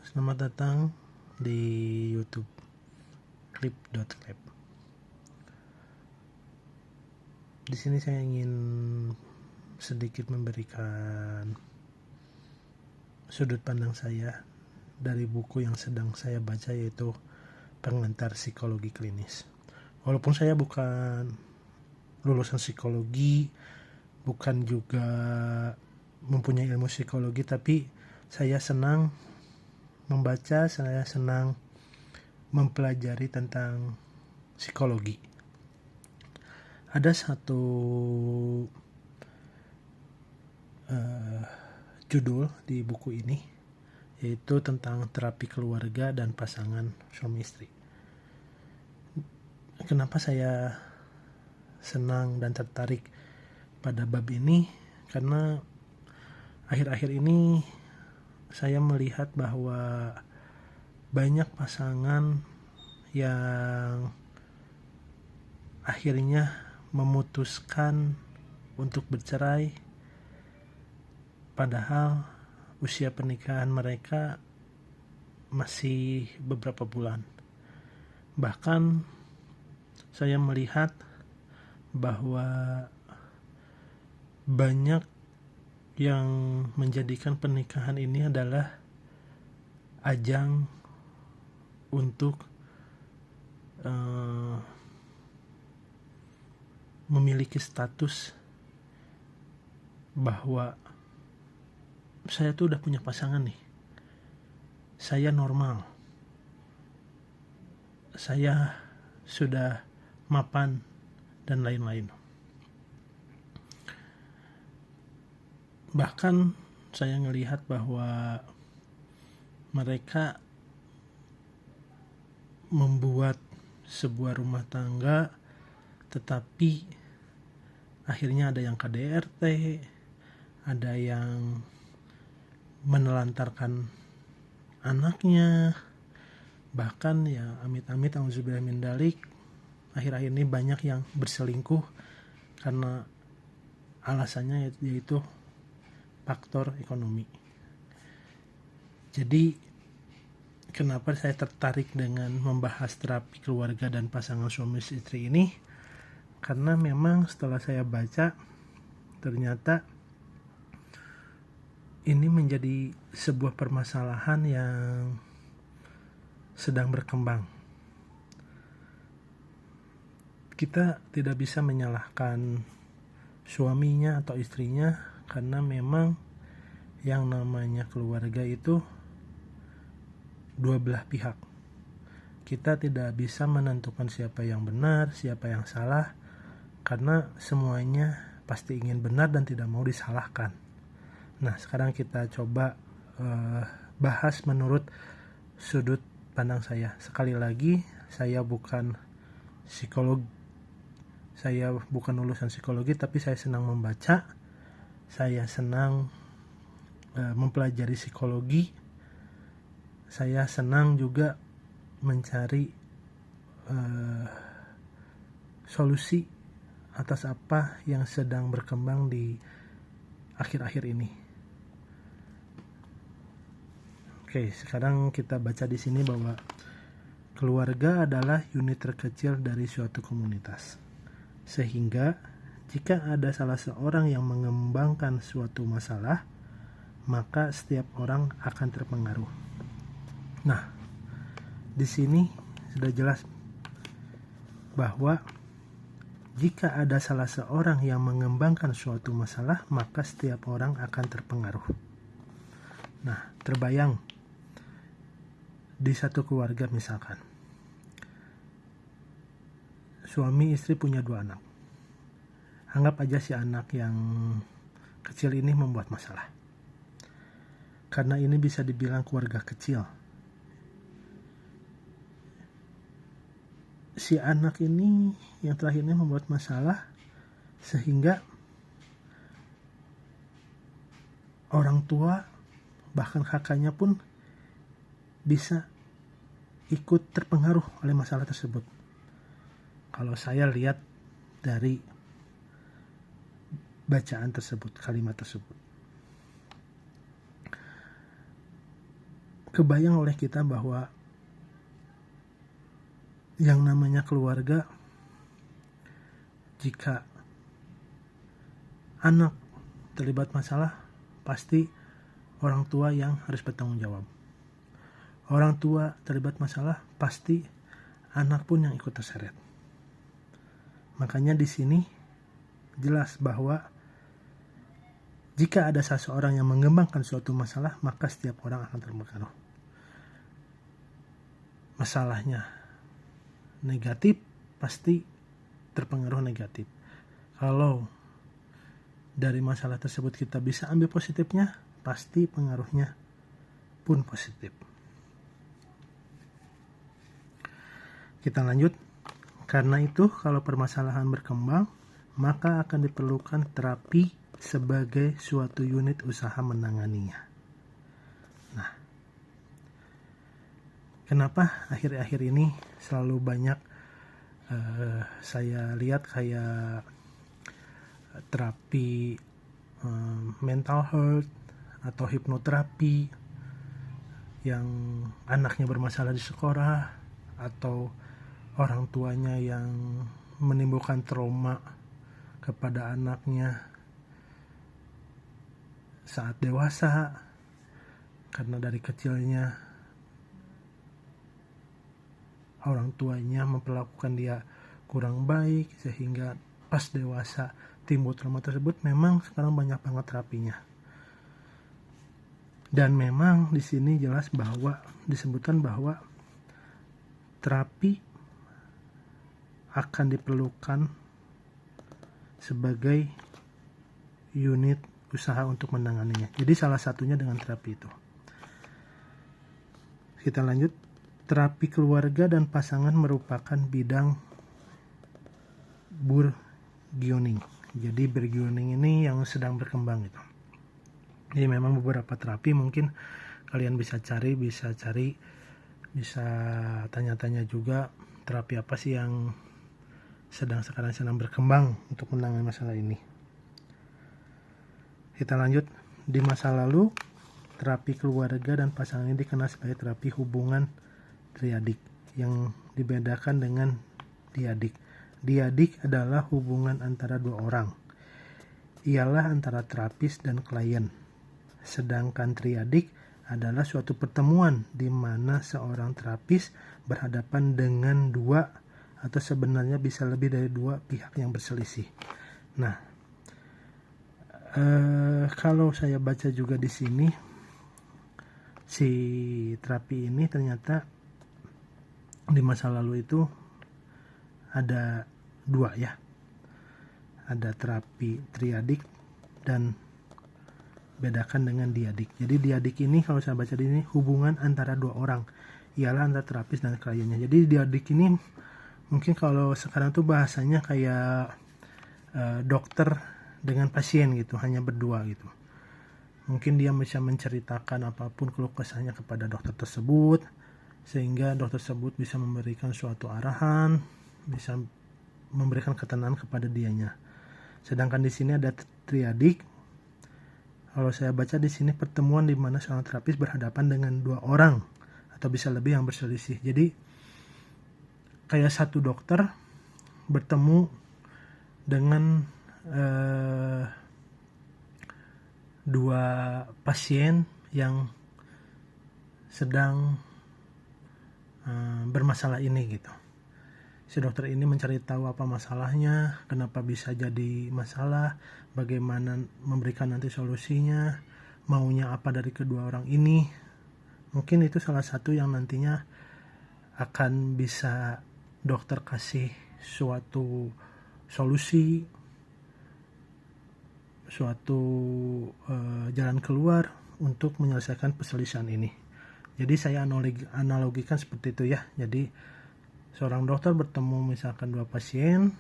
Selamat datang di YouTube clip.clap. Di sini saya ingin sedikit memberikan sudut pandang saya dari buku yang sedang saya baca, yaitu Pengantar Psikologi Klinis. Walaupun saya bukan lulusan psikologi, bukan juga mempunyai ilmu psikologi, tapi saya senang membaca, saya senang mempelajari tentang psikologi. Ada satu judul di buku ini, yaitu tentang terapi keluarga dan pasangan suami istri. Kenapa saya senang dan tertarik pada bab ini? Karena akhir-akhir ini saya melihat bahwa banyak pasangan yang akhirnya memutuskan untuk bercerai, padahal usia pernikahan mereka masih beberapa bulan. Bahkan saya melihat bahwa banyak yang menjadikan pernikahan ini adalah ajang untuk memiliki status bahwa saya tuh udah punya pasangan nih, saya normal, saya sudah mapan, dan lain-lain. Bahkan saya ngelihat bahwa mereka membuat sebuah rumah tangga, tetapi akhirnya ada yang KDRT, ada yang menelantarkan anaknya, bahkan ya amit-amit auzubillah min dzalik, akhir-akhir ini banyak yang berselingkuh karena alasannya yaitu faktor ekonomi. Jadi kenapa saya tertarik dengan membahas terapi keluarga dan pasangan suami istri ini? Karena memang setelah saya baca, ternyata ini menjadi sebuah permasalahan yang sedang berkembang. Kita tidak bisa menyalahkan suaminya atau istrinya, karena memang yang namanya keluarga itu dua belah pihak. Kita tidak bisa menentukan siapa yang benar, siapa yang salah, karena semuanya pasti ingin benar dan tidak mau disalahkan. Nah, sekarang kita coba bahas menurut sudut pandang saya. Sekali lagi, saya bukan psikolog, saya bukan lulusan psikologi, tapi saya senang membaca, saya senang mempelajari psikologi, saya senang juga mencari solusi atas apa yang sedang berkembang di akhir-akhir ini. Oke, sekarang kita baca di sini bahwa keluarga adalah unit terkecil dari suatu komunitas. Sehingga jika ada salah seorang yang mengembangkan suatu masalah, maka setiap orang akan terpengaruh. Nah, di sini sudah jelas bahwa jika ada salah seorang yang mengembangkan suatu masalah, maka setiap orang akan terpengaruh. Nah, terbayang di satu keluarga misalkan, suami istri punya 2 anak. Anggap aja si anak yang kecil ini membuat masalah. Karena ini bisa dibilang keluarga kecil. Si anak ini yang terakhir ini membuat masalah, sehingga orang tua bahkan kakaknya pun bisa ikut terpengaruh oleh masalah tersebut. Kalau saya lihat dari bacaan tersebut, kalimat tersebut. kebayang oleh kita bahwa yang namanya keluarga, jika anak terlibat masalah, pasti orang tua yang harus bertanggung jawab. Orang tua terlibat masalah, pasti anak pun yang ikut terseret. Makanya di sini jelas bahwa jika ada seseorang yang mengembangkan suatu masalah, maka setiap orang akan terpengaruh. Masalahnya negatif, pasti terpengaruh negatif. Kalau dari masalah tersebut kita bisa ambil positifnya, pasti pengaruhnya pun positif. Kita lanjut. Karena itu, kalau permasalahan berkembang, maka akan diperlukan terapi sebagai suatu unit usaha menanganinya. Nah, kenapa akhir-akhir ini selalu banyak saya lihat kayak terapi mental health atau hipnoterapi yang anaknya bermasalah di sekolah, atau orang tuanya yang menimbulkan trauma kepada anaknya saat dewasa karena dari kecilnya orang tuanya memperlakukan dia kurang baik sehingga pas dewasa timbul trauma tersebut. Memang sekarang banyak banget terapinya. Dan memang di sini jelas bahwa disebutkan bahwa terapi akan diperlukan sebagai unit usaha untuk menanganinya. Jadi salah satunya dengan terapi itu. Kita lanjut. Terapi keluarga dan pasangan merupakan bidang burgeoning. Jadi burgeoning ini yang sedang berkembang itu. Jadi memang beberapa terapi mungkin kalian bisa tanya-tanya juga terapi apa sih yang sekarang sedang berkembang untuk menangani masalah ini. Kita lanjut. Di masa lalu, terapi keluarga dan pasangan ini dikenal sebagai terapi hubungan triadik, yang dibedakan dengan diadik. Diadik adalah hubungan antara dua orang, ialah antara terapis dan klien. Sedangkan triadik adalah suatu pertemuan di mana seorang terapis berhadapan dengan dua atau sebenarnya bisa lebih dari dua pihak yang berselisih. Nah, kalau saya baca juga di sini, si terapi ini ternyata di masa lalu itu ada dua ya. Ada terapi triadik dan bedakan dengan diadik. Jadi diadik ini kalau saya baca di sini hubungan antara dua orang, ialah antara terapis dan kliennya. Jadi diadik ini mungkin kalau sekarang tuh bahasanya kayak dokter dengan pasien gitu, hanya berdua gitu. Mungkin dia bisa menceritakan apapun keluh kesahnya kepada dokter tersebut, sehingga dokter tersebut bisa memberikan suatu arahan, bisa memberikan ketenangan kepada dianya. Sedangkan di sini ada triadik. Kalau saya baca di sini pertemuan di mana seorang terapis berhadapan dengan dua orang atau bisa lebih yang berselisih. Jadi kayak satu dokter bertemu dengan dua pasien yang sedang bermasalah ini gitu. Si dokter ini mencari tahu apa masalahnya, kenapa bisa jadi masalah, bagaimana memberikan nanti solusinya, maunya apa dari kedua orang ini. Mungkin itu salah satu yang nantinya akan bisa dokter kasih suatu solusi, suatu jalan keluar untuk menyelesaikan perselisihan ini. Jadi saya analogikan seperti itu ya. Jadi seorang dokter bertemu misalkan dua pasien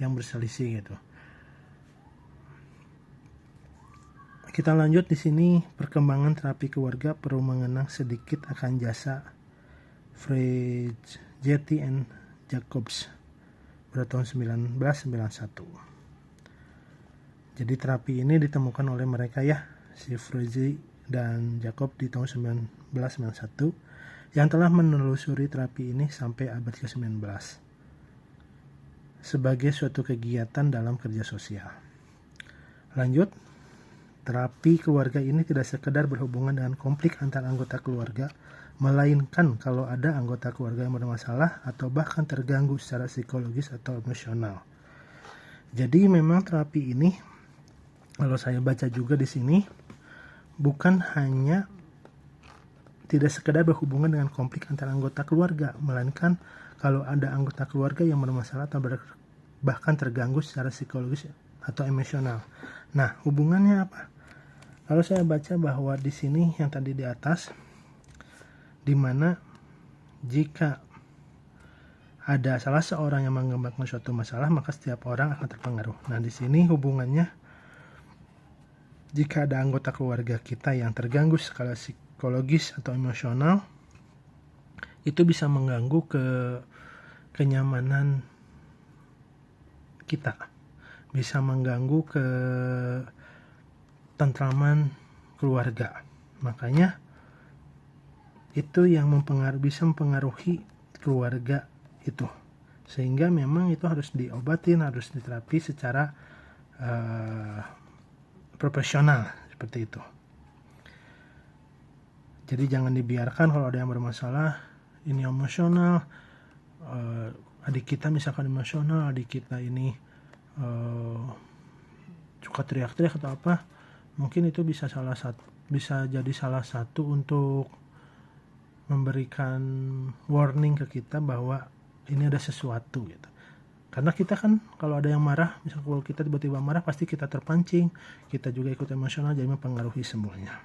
yang berselisih gitu. Kita lanjut di sini, perkembangan terapi keluarga perlu mengenang sedikit akan jasa Fregetti and Jacobs pada tahun 1991. Jadi terapi ini ditemukan oleh mereka ya, si Fregetti dan Jacob di tahun 1991 yang telah menelusuri terapi ini sampai abad ke-19 sebagai suatu kegiatan dalam kerja sosial. Lanjut, terapi keluarga ini tidak sekedar berhubungan dengan konflik antar anggota keluarga, melainkan kalau ada anggota keluarga yang bermasalah atau bahkan terganggu secara psikologis atau emosional. Jadi memang terapi ini, kalau saya baca juga di sini, bukan hanya tidak sekedar berhubungan dengan konflik antar anggota keluarga, melainkan kalau ada anggota keluarga yang bermasalah atau bahkan terganggu secara psikologis atau emosional. Nah, hubungannya apa? Kalau saya baca bahwa di sini yang tadi di atas, di mana jika ada salah seorang yang mengembangkan suatu masalah, maka setiap orang akan terpengaruh. Nah, di sini hubungannya, jika ada anggota keluarga kita yang terganggu secara psikologis atau emosional, itu bisa mengganggu kenyamanan kita, bisa mengganggu ketentraman keluarga. Makanya itu yang bisa mempengaruhi keluarga itu, sehingga memang itu harus diobatin, harus diterapi secara profesional seperti itu. Jadi jangan dibiarkan kalau ada yang bermasalah, ini emosional, adik kita misalkan emosional, adik kita ini suka teriak-teriak atau apa, mungkin itu bisa jadi salah satu untuk memberikan warning ke kita bahwa ini ada sesuatu gitu. Karena kita kan kalau ada yang marah, misalnya kalau kita tiba-tiba marah, pasti kita terpancing, kita juga ikut emosional, jadi mempengaruhi semuanya.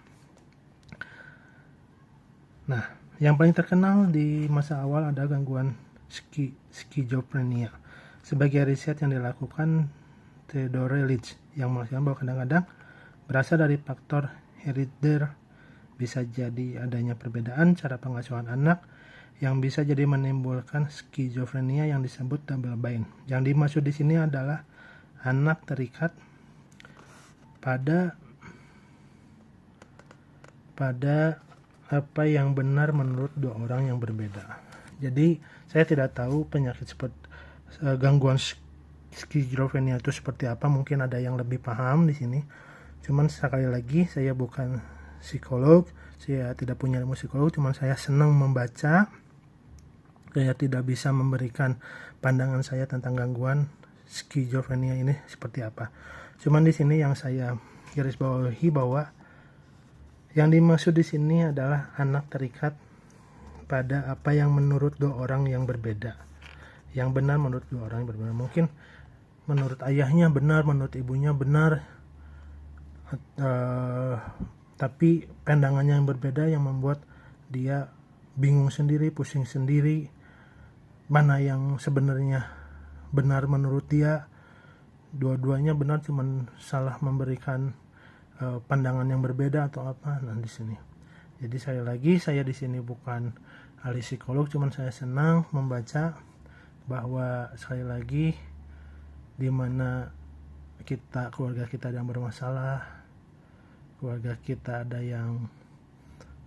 Nah, yang paling terkenal di masa awal ada gangguan skizofrenia. Sebagai riset yang dilakukan Theodore Leach yang mengatakan bahwa kadang-kadang berasal dari faktor herediter, bisa jadi adanya perbedaan cara pengasuhan anak yang bisa jadi menimbulkan skizofrenia yang disebut double bind. Yang dimaksud di sini adalah anak terikat pada apa yang benar menurut dua orang yang berbeda. Jadi saya tidak tahu penyakit seperti gangguan skizofrenia itu seperti apa. Mungkin ada yang lebih paham di sini. Cuman sekali lagi, saya bukan psikolog, saya tidak punya ilmu psikolog, cuman saya senang membaca. Saya tidak bisa memberikan pandangan saya tentang gangguan skizofrenia ini seperti apa. Cuman di sini yang saya garis bawahi bahwa yang dimaksud di sini adalah anak terikat pada apa yang menurut dua orang yang berbeda. Yang benar menurut dua orang yang berbeda. Mungkin menurut ayahnya benar, menurut ibunya benar, tapi pandangannya yang berbeda yang membuat dia bingung sendiri, pusing sendiri, mana yang sebenarnya benar menurut dia. Dua-duanya benar, cuman salah memberikan pandangan yang berbeda atau apa. Nah, di sini. Jadi saya di sini bukan ahli psikolog, cuman saya senang membaca bahwa sekali lagi di mana keluarga kita ada yang bermasalah, keluarga kita ada yang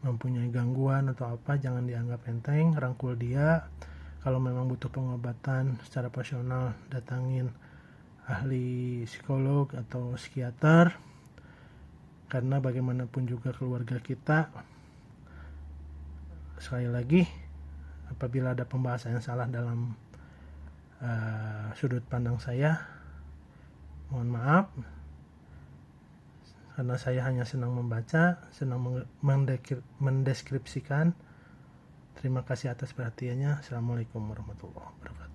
mempunyai gangguan atau apa, jangan dianggap enteng, rangkul dia. Kalau memang butuh pengobatan secara profesional, datangin ahli psikolog atau psikiater, karena bagaimanapun juga keluarga kita. Sekali lagi, apabila ada pembahasan yang salah dalam sudut pandang saya, mohon maaf, karena saya hanya senang membaca, senang mendeskripsikan. Terima kasih atas perhatiannya. Assalamualaikum warahmatullahi wabarakatuh.